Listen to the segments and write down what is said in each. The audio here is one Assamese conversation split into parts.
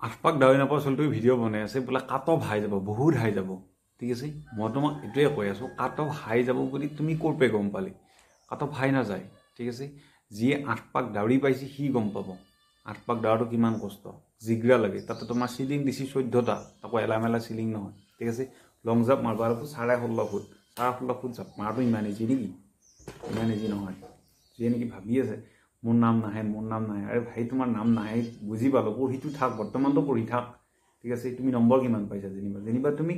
আঠপাক দাউৰি নাপাওঁ চলটো ভিডিঅ' বনাই আছে বোলে কাট অফ হাই যাব বহুত হাই যাব ঠিক আছে মই তোমাক এইটোৱে কৈ আছোঁ কাট অফ হাই যাব বুলি তুমি ক'ৰ পে গম পালি কাট অফ হাই নাযায় ঠিক আছে যিয়ে আঠপাক দাউৰি পাইছে সি গম পাব আঠপাক দাউৰাটো কিমান কষ্ট জিগৰা লাগে তাতে তোমাৰ চিলিং দিছি 14টা আকৌ এলামেলা চিলিং নহয় ঠিক আছে লং জাম্প মাৰবা আৰু 16.5 ফুট 16.5 ফুট জাম্প মাৰটো ইমান ইজি নেকি ইমান ইজি নহয় যিয়ে নেকি ভাবি আছে মোৰ নাম নাহে আৰে ভাই তোমাৰ নাম নাহে বুজি পালো পঢ়িটো থাক বৰ্তমানতো পঢ়ি থাক ঠিক আছে তুমি নম্বৰ কিমান পাইছা যেনিবা তুমি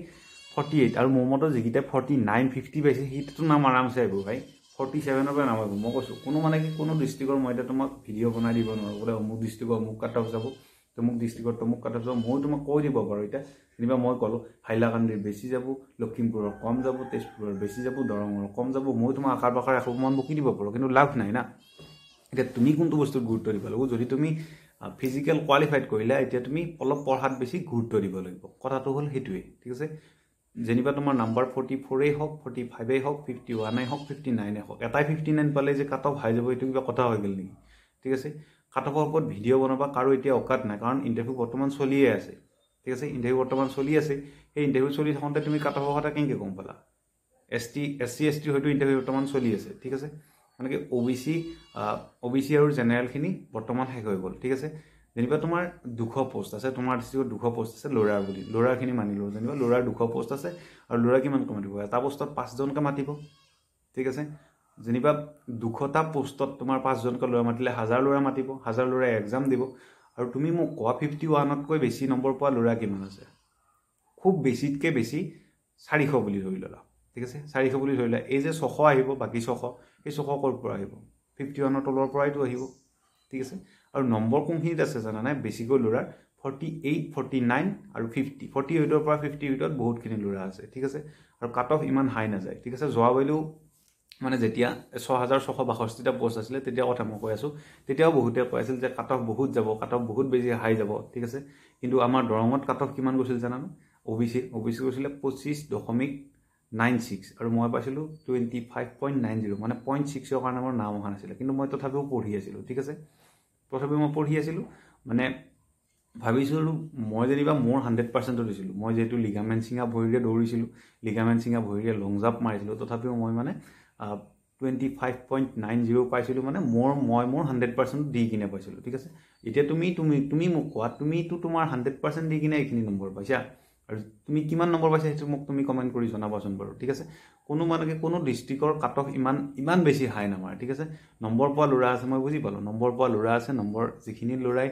48 আৰু মোৰ মতে যিকেইটা 49 50 পাইছে সেইটো নাম আৰামছে আহিব ভাই 47 পৰা নাম আহিব মই কৈছোঁ কোনো মানে কি কোনো ডিষ্ট্ৰিক্টৰ মই এতিয়া তোমাক ভিডিঅ' বনাই দিব নোৱাৰোঁ বোলে অমুক ডিষ্ট্ৰিক্টৰ অমুক কাট অফ যাব তমুক ডিষ্ট্ৰিক্টৰ তমুক কাট অফ যাব মই তোমাক কৈ দিব পাৰোঁ এতিয়া যেনিবা মই ক'লোঁ হাইলাকান্দিৰ বেছি যাব লখিমপুৰৰ কম যাব তেজপুৰৰ বেছি যাব দৰঙৰ কম যাব মই তোমাক আকাৰ বাকাৰ এশমান বকি দিব পাৰোঁ কিন্তু লাভ নাই না এতিয়া তুমি কোনটো বস্তুত গুৰুত্ব দিব লাগিব যদি তুমি ফিজিকেল কোৱালিফাইড কৰিলা এতিয়া তুমি অলপ পঢ়াত বেছি গুৰুত্ব দিব লাগিব কথাটো হ'ল সেইটোৱে ঠিক আছে যেনিবা তোমাৰ নাম্বাৰ 44 হওক 45 হওক 51 হওক 59 হওক এটাই 59 পালে যে কাট অফ হাই যাব এইটো কিবা কথা হৈ গ'ল নেকি ঠিক আছে কাট অফৰ ওপৰত ভিডিঅ' বনাবা কাৰো এতিয়া অকাত নাই কাৰণ ইণ্টাৰভিউ বৰ্তমান চলিয়ে আছে ঠিক আছে ইণ্টাৰভিউ বৰ্তমান চলি আছে সেই ইণ্টাৰভিউ চলি থাকোঁতে তুমি কাট অফৰ কথা কেনেকৈ গম পালা SC ST হয়তো ইণ্টাৰভিউ বৰ্তমান চলি আছে ঠিক আছে মানে কি OBC আৰু জেনেৰেলখিনি বৰ্তমান শেষ হৈ গ'ল ঠিক আছে যেনিবা তোমাৰ 200 পোষ্ট আছে তোমাৰ ডিষ্ট্ৰিক্টত 200 পোষ্ট আছে ল'ৰাৰ বুলি ল'ৰাৰখিনি মানি লওঁ যেনিবা ল'ৰাৰ 200 পোষ্ট আছে আৰু ল'ৰা কিমান কমাই এটা পোষ্টত 5জনকৈ মাতিব ঠিক আছে যেনিবা 200টা পোষ্টত তোমাৰ 5জনকৈ ল'ৰা মাতিলে 1000 ল'ৰা মাতিব 1000 ল'ৰাই এক্সাম দিব আৰু তুমি মোক কোৱা 51তকৈ বেছি নম্বৰ পোৱা ল'ৰা কিমান আছে খুব বেছিতকৈ বেছি 400 বুলি ধৰি ল'লা ঠিক আছে 400 বুলি ধৰিলা এই যে 600 আহিব বাকি 600 এই 600 ক'ৰ পৰা আহিব 51ৰ তলৰ পৰাইতো আহিব ঠিক আছে আৰু নম্বৰ কোনখিনিত আছে জানা নাই বেছিকৈ ল'ৰাৰ 48 49 আৰু 50 48ৰ পৰা 58ত বহুতখিনি ল'ৰা আছে ঠিক আছে আৰু কাট অফ ইমান হাই নাযায় ঠিক আছে যোৱাবাইলেও মানে যেতিয়া 6662টা পোষ্ট আছিলে তেতিয়া কথা মই কৈ আছোঁ তেতিয়াও বহুতে কৈ আছিল যে কাট অফ বহুত যাব কাট অফ বহুত বেছি হাই যাব ঠিক আছে কিন্তু আমাৰ দৰঙত কাট অফ কিমান গৈছিল জানানে OBC গৈছিলে 25.96 আৰু মই পাইছিলোঁ 25.90 মানে 0.6ৰ কাৰণে মোৰ নাম অহা নাছিলে কিন্তু মই তথাপিও পঢ়ি আছিলোঁ ঠিক আছে তথাপিও মই পঢ়ি আছিলোঁ মানে ভাবিছিলোঁ মই যেনিবা মোৰ 100% দিছিলোঁ মই যেহেতু লিগামেণ্ট চিঙা ভৰিৰে দৌৰিছিলোঁ লিগামেণ্ট চিঙা ভৰিৰে লং জাম্প মাৰিছিলোঁ তথাপিও মই মানে 25.90 পাইছিলোঁ মানে মই মোৰ 100% দি কিনে পাইছিলোঁ ঠিক আছে এতিয়া তুমি মোক কোৱা তুমিতো তোমাৰ 100% দি কিনে এইখিনি নম্বৰ পাইছা আৰু তুমি কিমান নম্বৰ পাইছা সেইটো মোক তুমি কমেণ্ট কৰি জনাবাচোন বাৰু ঠিক আছে কোনো মানে কোনো ডিষ্ট্ৰিক্টৰ কাট অফ ইমান বেছি হাই নামাৰে ঠিক আছে নম্বৰ পোৱা ল'ৰা আছে মই বুজি পালোঁ নম্বৰ পোৱা ল'ৰা আছে নম্বৰ যিখিনি ল'ৰাই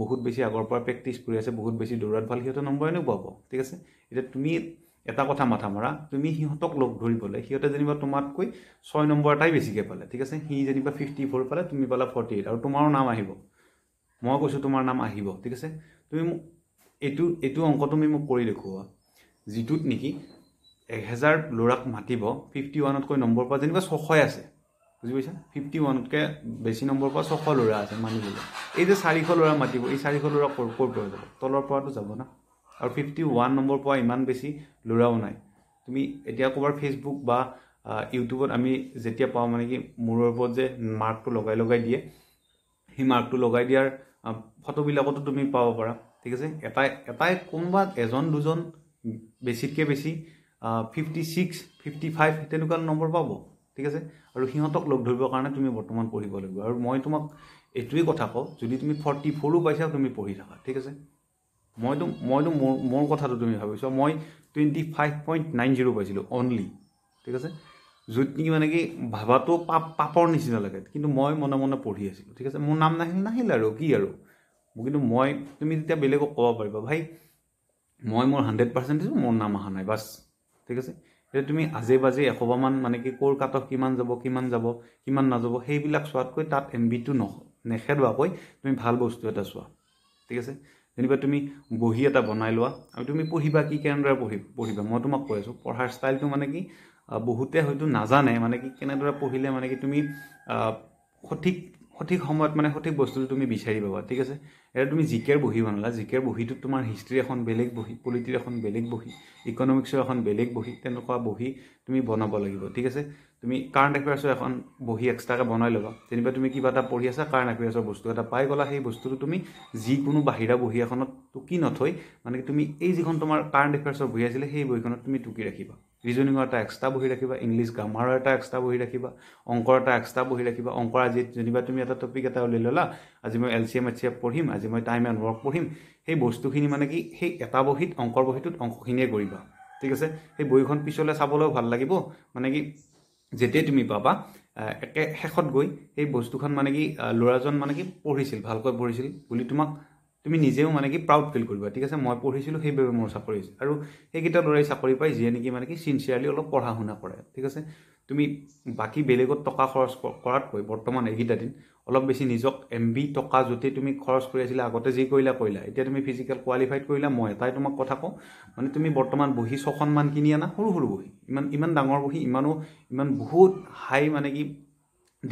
বহুত বেছি আগৰ পৰা প্ৰেক্টিছ কৰি আছে বহুত বেছি দৌৰাত ভাল সিহঁতে নম্বৰ এনেও পাব ঠিক আছে এতিয়া তুমি এটা কথা মাথা মাৰা তুমি সিহঁতক লগ ধৰিবলৈ সিহঁতে যেনিবা তোমাতকৈ 6 নম্বৰ এটাই বেছিকৈ পালে ঠিক আছে সি যেনিবা 54 পালে তুমি পালা 48 আৰু তোমাৰো নাম আহিব মই কৈছোঁ তোমাৰ নাম আহিব ঠিক আছে তুমি মোক এইটো অংক তুমি মোক কৰি দেখুওৱা যিটোত নেকি 1000 ল'ৰাক মাতিব 51তকৈ নম্বৰ পোৱা যেনিবা 600 আছে বুজি পাইছা 51তকৈ বেছি নম্বৰ পোৱা 600 ল'ৰা আছে মানি ল'লে এই যে 400 ল'ৰা মাতিব এই 400 ল'ৰা ক'ৰ পৰা যাব তলৰ পৰাতো যাব না আৰু 51 নম্বৰ পোৱা ইমান বেছি ল'ৰাও নাই তুমি এতিয়া ক'বাৰ ফেচবুক বা ইউটিউবত আমি যেতিয়া পাওঁ মানে কি মূৰৰ ওপৰত যে মাৰ্কটো লগাই দিয়ে সেই মাৰ্কটো লগাই দিয়াৰ ফটোবিলাকতো তুমি পাব পাৰা ঠিক আছে এটাই কোনোবা এজন দুজন বেছিতকৈ বেছি 56 55 তেনেকুৱা নম্বৰ পাব ঠিক আছে আৰু সিহঁতক লগ ধৰিবৰ কাৰণে তুমি বৰ্তমান পঢ়িব লাগিব আৰু মই তোমাক এইটোৱেই কথা কওঁ যদি তুমি 44ও পাইছা তুমি পঢ়ি থাকা ঠিক আছে মইতো মোৰ কথাটো তুমি ভাবিছোঁ মই 25.90 পাইছিলোঁ অনলি ঠিক আছে য'ত নেকি মানে কি ভাবাটো পাপৰ নিচিনা লাগে কিন্তু মই মনে মনে পঢ়ি আছিলোঁ ঠিক আছে মোৰ নাম নাহিল আৰু কি আৰু কিন্তু তুমি যেতিয়া বেলেগক ক'ব পাৰিবা ভাই মই মোৰ 100% দিছোঁ মোৰ নাম অহা নাই বাছ ঠিক আছে এতিয়া তুমি আজে বাজে এশবাৰমান মানে কি ক'ৰ কাট অফ কিমান যাব কিমান নাযাব সেইবিলাক চোৱাতকৈ তাত MBটো নেখেদুৱাকৈ তুমি ভাল বস্তু এটা চোৱা ঠিক আছে যেনিবা তুমি বহি এটা বনাই লোৱা আৰু তুমি পঢ়িবা কি কেনেদৰে পঢ়িবা মই তোমাক কৈ আছোঁ পঢ়াৰ ষ্টাইলটো মানে কি বহুতে হয়তো নাজানে মানে কি কেনেদৰে পঢ়িলে মানে কি তুমি সঠিক সময়ত মানে সঠিক বস্তুটো তুমি বিচাৰি পাবা ঠিক আছে এতিয়া তুমি জিকেৰ বহি বনালা জিকেৰ বহিটোত তোমাৰ হিষ্ট্ৰী এখন বেলেগ বহি পলিটিৰ এখন বেলেগ বহি ইকনমিক্সৰ এখন বেলেগ বহি তেনেকুৱা বহি তুমি বনাব লাগিব ঠিক আছে তুমি কাৰেণ্ট এফেয়াৰ্ছৰ এখন বহি এক্সট্ৰাকৈ বনাই ল'বা যেনিবা তুমি কিবা এটা পঢ়ি আছা কাৰেণ্ট এফেয়াৰ্ছৰ বস্তু এটা পাই গ'লা সেই বস্তুটো তুমি যিকোনো বাহিৰা বহি এখনত টুকি নথৈ মানে তুমি এই যিখন তোমাৰ কাৰেণ্ট এফেয়াৰ্ছৰ বহি আছিলে সেই বহিখনত তুমি টুকি ৰাখিবা ৰিজনিঙৰ এটা এক্সট্ৰা বহি ৰাখিবা ইংলিছ গ্ৰামাৰৰ এটা এক্সট্ৰা বহি ৰাখিবা অংকৰ এটা এক্সট্ৰা বহি ৰাখিবা অংকৰ আজি যেনিবা তুমি এটা টপিক এটা উলিয়াই ল'লা আজি মই LCM HCF পঢ়িম আজি মই টাইম এণ্ড ৱৰ্ক পঢ়িম সেই বস্তুখিনি মানে কি সেই এটা বহীত অংকৰ বহীটোত অংকখিনিয়ে কৰিবা ঠিক আছে সেই বহিখন পিছলৈ চাবলৈও ভাল লাগিব মানে কি যেতিয়াই তুমি পাবা একে শেষত গৈ সেই বস্তুখন মানে কি ল'ৰাজন মানে কি পঢ়িছিল ভালকৈ পঢ়িছিল বুলি তুমি নিজেও মানে কি প্ৰাউড ফিল কৰিবা ঠিক আছে মই পঢ়িছিলোঁ সেইবাবে মোৰ চাকৰি হৈছে আৰু সেইকেইটা ল'ৰাই চাকৰি পাই যিয়ে নেকি মানে কি চিনচিয়াৰলি অলপ পঢ়া শুনা কৰে ঠিক আছে তুমি বাকী বেলেগত টকা খৰচ কৰাতকৈ বৰ্তমান এইকেইটা দিন অলপ বেছি নিজক MB টকা য'তে তুমি খৰচ কৰি আছিলা আগতে যি কৰিলা এতিয়া তুমি ফিজিকেল কোৱালিফাইড কৰিলা মই এটাই তোমাক কথা কওঁ মানে তুমি বৰ্তমান বহি 6খনমান কিনি আনা সৰু সৰু বহি ইমান ডাঙৰ বহি ইমান বহুত হাই মানে কি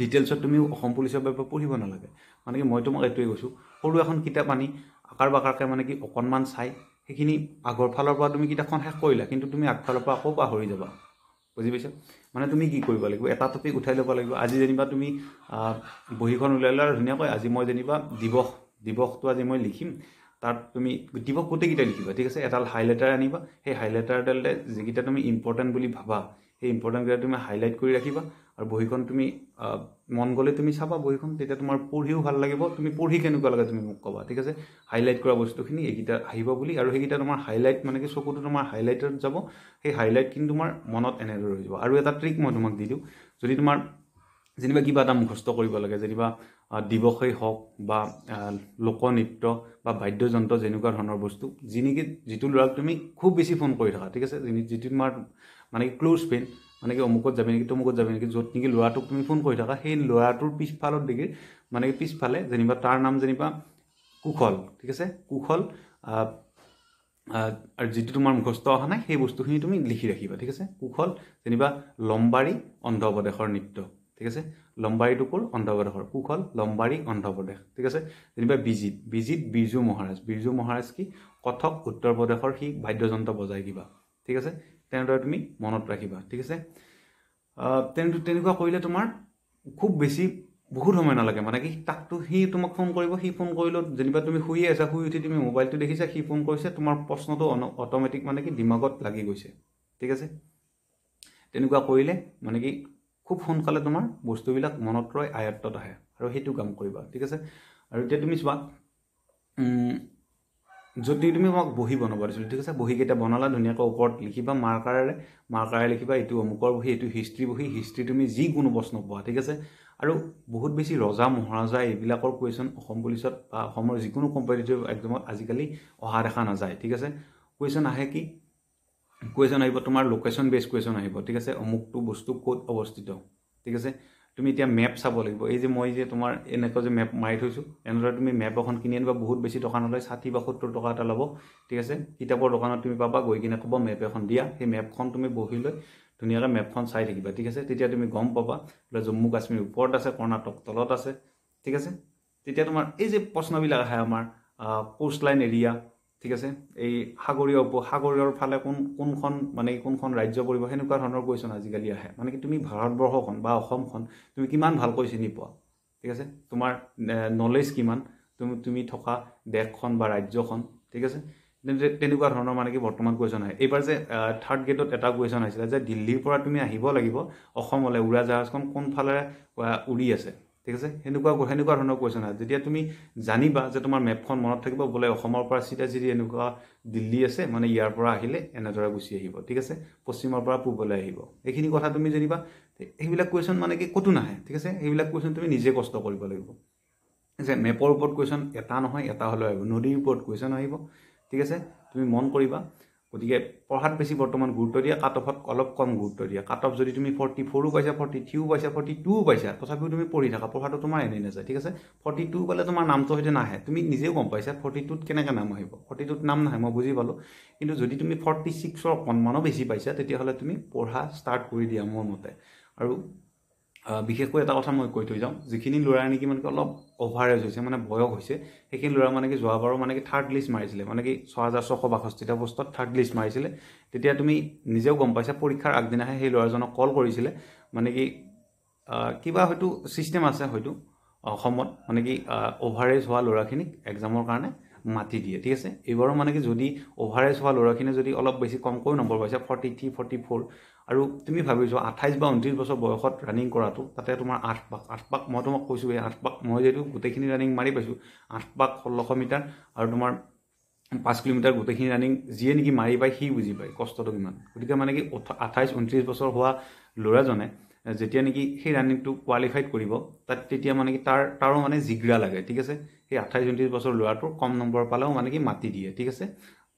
ডিটেইলছত তুমি অসম পুলিচৰ বাবে পঢ়িব নালাগে মানে কি মই তোমাক এইটোৱে কৈছোঁ সৰু এখন কিতাপ আনি আকাৰ বাকাৰকৈ মানে কি অকণমান চাই সেইখিনি আগৰ ফালৰ পৰা তুমি কিতাপখন শেষ কৰিলা কিন্তু তুমি আগফালৰ পৰা আকৌ পাহৰি যাবা বুজি পাইছা মানে তুমি কি কৰিব লাগিব এটা টপিক উঠাই ল'ব লাগিব আজি যেনিবা তুমি বহিখন উলিয়াই ল'লা ধুনীয়াকৈ আজি মই যেনিবা দিৱসটো আজি মই লিখিম তাত তুমি দিৱস গোটেইকেইটা লিখিবা ঠিক আছে এডাল হাইলাইটাৰ আনিবা সেই হাইলাইটাৰডালে যিকেইটা তুমি ইম্পৰ্টেণ্ট বুলি ভাবা সেই ইম্পৰ্টেণ্টকেইটা তুমি হাইলাইট কৰি ৰাখিবা আৰু বহিখন তুমি মন গ'লে তুমি চাবা বহিখন তেতিয়া তোমাৰ পঢ়িও ভাল লাগিব তুমি পঢ়ি কেনেকুৱা লাগে তুমি মোক ক'বা ঠিক আছে হাইলাইট কৰা বস্তুখিনি এইকেইটা আহিব বুলি আৰু সেইকেইটা তোমাৰ হাইলাইট মানে কি চকুটো তোমাৰ হাইলাইটত যাব সেই হাইলাইটখিনি তোমাৰ মনত এনেদৰে ৰৈ যাব আৰু এটা ট্ৰিক মই তোমাক দি দিওঁ যদি তোমাৰ যেনিবা কিবা এটা মুখস্থ কৰিব লাগে যেনিবা দিৱসেই হওক বা লোকনৃত্য বা বাদ্যযন্ত্ৰ যেনেকুৱা ধৰণৰ বস্তু যিটো ল'ৰাক তুমি খুব বেছি ফোন কৰি থাকা ঠিক আছে যিটো তোমাৰ মানে কি ক্লোজ ফ্ৰেণ্ড মানে কি অমুকত যাবি নেকি তমুকত যাবি নেকি য'ত নেকি ল'ৰাটোক তুমি ফোন কৰি থাকা সেই ল'ৰাটোৰ পিছফালৰ ডিগ্ৰী মানে কি পিছফালে যেনিবা তাৰ নাম যেনিবা কুশল ঠিক আছে কুশল আৰু যিটো তোমাৰ মুখস্থ অহা নাই সেই বস্তুখিনি তুমি লিখি ৰাখিবা ঠিক আছে কুশল যেনিবা লম্বাৰী অন্ধ্ৰপ্ৰদেশৰ নৃত্য ঠিক আছে লম্বাৰীটো ক'ৰ অন্ধ্ৰপ্ৰদেশৰ কুশল লম্বাৰী অন্ধ্ৰপ্ৰদেশ ঠিক আছে যেনিবা বিজিত বিৰজু মহাৰাজ কি কথক উত্তৰ প্ৰদেশৰ সি বাদ্যযন্ত্ৰ বজাই কিবা ঠিক আছে তেনেদৰে তুমি মনত ৰাখিবা ঠিক আছে তেনেকুৱা কৰিলে তোমাৰ খুব বেছি বহুত সময় নালাগে মানে কি তাকটো সি তোমাক ফোন কৰিব সি ফোন কৰিলেও যেনিবা তুমি শুয়ে আছা শুই উঠি তুমি মোবাইলটো দেখিছা সি ফোন কৰিছে তোমাৰ প্ৰশ্নটো অট'মেটিক মানে কি দিমাগত লাগি গৈছে ঠিক আছে তেনেকুৱা কৰিলে মানে কি খুব সোনকালে তোমাৰ বস্তুবিলাক মনত ৰয় আয়ত্তত আহে আৰু সেইটো কাম কৰিবা ঠিক আছে আৰু এতিয়া তুমি চোৱা যদি তুমি মোক বহি বনাব দিছিলোঁ ঠিক আছে বহিকেইটা বনালা ধুনীয়াকৈ ওপৰত লিখিবা মাৰ্কাৰে লিখিবা এইটো অমুকৰ বহি এইটো হিষ্ট্ৰী তুমি যিকোনো প্ৰশ্ন পোৱা ঠিক আছে আৰু বহুত বেছি ৰজা মহাৰজা এইবিলাকৰ কুৱেশ্যন অসম পুলিচত বা অসমৰ যিকোনো কম্পিটিটিভ এক্সামত আজিকালি অহা দেখা নাযায় ঠিক আছে কুৱেশ্যন আহে কি কুৱেশ্যন আহিব তোমাৰ লোকেশ্যন বেছ কুৱেশ্যন আহিব ঠিক আছে অমুকটো বস্তু ক'ত অৱস্থিত ঠিক আছে তুমি এতিয়া মেপ চাব লাগিব এই যে মই যে তোমাৰ এনেকৈ যে মেপ মাৰি থৈছোঁ এনেদৰে তুমি মেপ এখন কিনি আনিবা বহুত বেছি টকা নলয় 60 বা 70 টকা এটা ল'ব ঠিক আছে কিতাপৰ দোকানত তুমি পাবা গৈ কিনে ক'ব মেপ এখন দিয়া সেই মেপখন তুমি বহি লৈ ধুনীয়াকৈ মেপখন চাই থাকিবা ঠিক আছে তেতিয়া তুমি গম পাবা বোলে জম্মু কাশ্মীৰ ওপৰত আছে কৰ্ণাটক তলত আছে ঠিক আছে তেতিয়া তোমাৰ এই যে প্ৰশ্নবিলাক আহে আমাৰ কোষ্ট লাইন এৰিয়া ঠিক আছে এই সাগৰীয়ৰ ফালে কোনখন মানে কোনখন ৰাজ্য পৰিব সেনেকুৱা ধৰণৰ কুৱেশ্যন আজিকালি আহে মানে কি তুমি ভাৰতবৰ্ষখন বা অসমখন তুমি কিমান ভালকৈ চিনি পোৱা ঠিক আছে তোমাৰ নলেজ কিমান তুমি থকা দেশখন বা ৰাজ্যখন ঠিক আছে তেনেকুৱা ধৰণৰ মানে কি বৰ্তমান কুৱেশ্যন আহে এইবাৰ যে 3rd গ্ৰেডত এটা কুৱেশ্যন আহিছিলে যে দিল্লীৰ পৰা তুমি আহিব লাগিব অসমলৈ উৰাজাহাজখন কোনফালে উৰি আছে ঠিক আছে সেনেকুৱা ধৰণৰ কুৱেশ্যন আহে যেতিয়া তুমি জানিবা যে তোমাৰ মেপখন মনত থাকিব বোলে অসমৰ পৰা চিধা এনেকুৱা দিল্লী আছে মানে ইয়াৰ পৰা আহিলে এনেদৰে গুচি আহিব ঠিক আছে পশ্চিমৰ পৰা পূবলৈ আহিব এইখিনি কথা তুমি জানিবা সেইবিলাক কুৱেশ্যন মানে কি ক'তো নাহে ঠিক আছে সেইবিলাক কুৱেশ্যন তুমি নিজে কষ্ট কৰিব লাগিব যে মেপৰ ওপৰত কুৱেশ্যন এটা নহয় এটা হ'লেও আহিব নদীৰ ওপৰত কুৱেশ্যন আহিব ঠিক আছে তুমি মন কৰিবা গতিকে পঢ়াত বেছি বৰ্তমান গুৰুত্ব দিয়া কাট অফত অলপ কম গুৰুত্ব দিয়া কাট অফ যদি তুমি 44 পাইছা 43 পাইছা 42 পাইছা তথাপিও তুমি পঢ়ি থাকা পঢ়াটো তোমাৰ এনেই নাযায় ঠিক আছে 42 পালে তোমাৰ নামটো হয়তো নাহে তুমি নিজেও গম পাইছা 42ত কেনেকৈ নাম আহিব 42ত নাম নাহে মই বুজি পালোঁ কিন্তু যদি তুমি 46ৰ অকণমানো বেছি পাইছা তেতিয়াহ'লে তুমি পঢ়া ষ্টাৰ্ট কৰি দিয়া মোৰ মতে আৰু বিশেষকৈ এটা কথা মই কৈ থৈ যাওঁ, যিখিনি ল'ৰা নেকি মানে অলপ অভাৰেজ হৈছে মানে বয়স হৈছে, সেইখিনি ল'ৰা মানে কি যোৱাবাৰো মানে কি থাৰ্ড লিষ্ট মাৰিছিলে, মানে কি 6662টা পোষ্টত থাৰ্ড লিষ্ট মাৰিছিলে। তেতিয়া তুমি নিজেও গম পাইছা, পৰীক্ষাৰ আগদিনাহে সেই ল'ৰাজনক কল কৰিছিলে, মানে কি কিবা হয়তো ছিষ্টেম আছে হয়তো অসমত, মানে কি অভাৰেজ হোৱা ল'ৰাখিনিক এক্সামৰ কাৰণে মাতি দিয়ে, ঠিক আছে। এইবাৰো মানে কি যদি অভাৰেজ হোৱা ল'ৰাখিনি যদি অলপ বেছি কমকৈ নম্বৰ পাইছে 43, 44, আৰু তুমি ভাবিছোঁ 28 বা 29 বছৰ বয়সত ৰানিং কৰাটো, তাতে তোমাৰ 8 পাক মই তোমাক কৈছোঁ, এই 8 পাক মই যিহেতু গোটেইখিনি ৰানিং মাৰি পাইছোঁ, 8 পাক 1600 মিটাৰ আৰু তোমাৰ 5 কিলোমিটাৰ গোটেইখিনি ৰানিং যিয়ে নেকি মাৰি পায় সি বুজি পায় কষ্টটো কিমান। গতিকে মানে কি 28, 29 বছৰ হোৱা ল'ৰাজনে যেতিয়া নেকি সেই ৰানিংটো কোৱালিফাইড কৰিব, তাত তেতিয়া মানে কি তাৰো মানে জিগৰা লাগে, ঠিক আছে। সেই 28, 29 বছৰ ল'ৰাটোৰ কম নম্বৰ পালেও মানে কি মাতি দিয়ে, ঠিক আছে।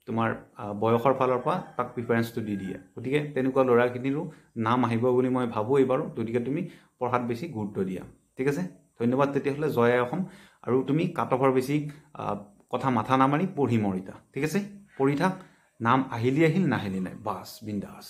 তোমাৰ বয়সৰ ফালৰ পৰা তাক প্ৰিফাৰেঞ্চটো দি দিয়ে। গতিকে তেনেকুৱা ল'ৰাখিনিৰো নাম আহিব বুলি মই ভাবোঁ এইবাৰো। গতিকে তুমি পঢ়াত বেছি গুৰুত্ব দিয়া, ঠিক আছে। ধন্যবাদ তেতিয়াহ'লে। জয় আই অসম। আৰু তুমি কাট অফৰ বেছি কথা মাথা নামাৰি পঢ়ি মৰিতা, ঠিক আছে। পঢ়ি থাক, নাম আহিলি আহিল, নাহিলি নাই, বাছ বিন্দাছ।